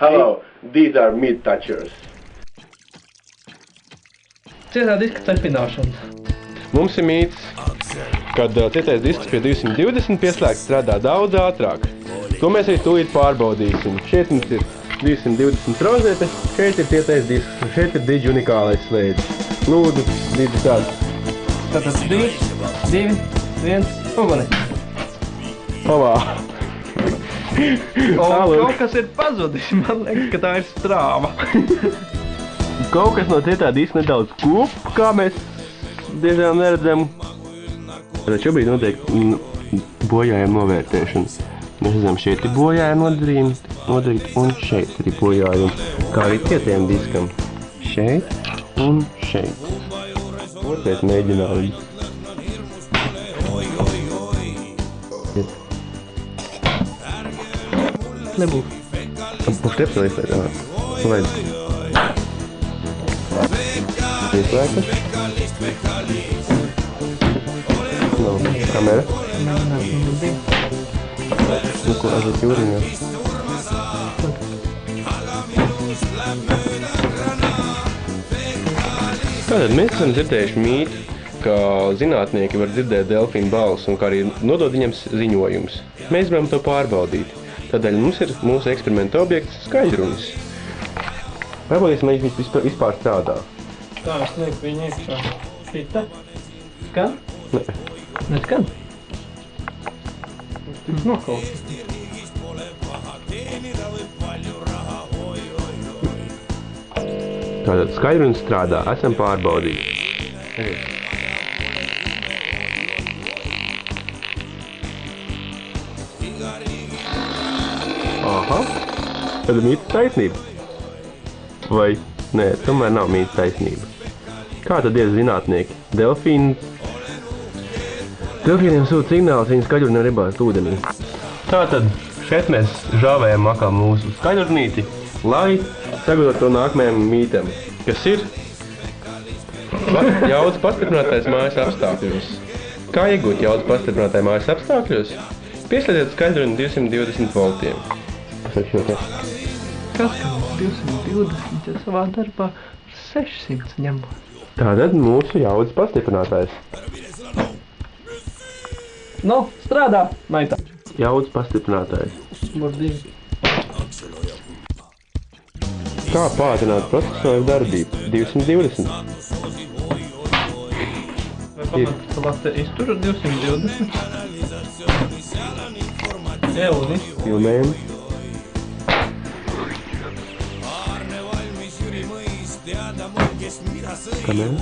Hello, these are meat touchers. Cietā diska cepināšana. Mums ir mīts, kad cietais disks pie 220 pieslēgts strādā daudz ātrāk. To mēs arī tūlīt pārbaudīsim. Šeit mums ir 220 rozete, šeit ir cietais disks, un šeit ir Digi unikālais slēdzis. Lūdzu, Digi sāc. Tātad 3, 2, 1, uguni. Pavā. Kaut kas ir pazudis, man liekas, ka tā ir strāva. Kaut kas no cietā diska nedaudz kup, kā mēs diezgan neredzam. Tad šobrīd notiek bojājuma novērtēšana. Mēs redzam, šeit ir bojājuma nodarīt, un šeit ir bojājumi, kā arī cietiem diskam. Šeit un šeit. Otrais mēģinājums. Nebūs. Uz tepsi līdzēt, jā. Laid. Ieslēgtas. Nav. Kamera. Nu, ko aiziet jūriņā. Tātad mēs esam dzirdējuši mītu, ka zinātnieki var dzirdēt delfīnu balsu un kā arī nodot viņam ziņojumus. Mēs gribam to pārbaudīt. Tādēļ mums ir mūsu eksperimenta objekts skaļrunis. Pārbaudīsim, vai viņš vispār strādā. Tā, es lieku viņu iekšā. Šita? Skan? Nē. Neskan? Tik nokaut. Tātad skaļrunis strādā, esam pārbaudīti. Aha, tad ir mītas taisnība. Vai? Nē, tomēr nav mītas taisnība. Kā tad ir zinātnieki? Delfīniem sūta signāls, viņa skaļruniem ribās ūdenī. Tātad šeit mēs žāvējam makā mūsu skaļrunīti, lai sagatavot to nākamajam mītam, kas ir jaudas pastiprinātais mājas apstākļos. Kā iegūt jaudas pastiprinātāju mājas apstākļos? Pieslēdziet skaļruni 220 voltiem. Kas, ka 220 ja savā darbā 600 ņemot? Tātad mūsu jaudas pastiprinātājs. Nu, strādā, maitā. Jaudas pastiprinātājs. Bordīgi. Kā pātrināt procesoru darbību? 220. Vai pamat, ka late izturu 220? Euni. Filmējam. Kamera.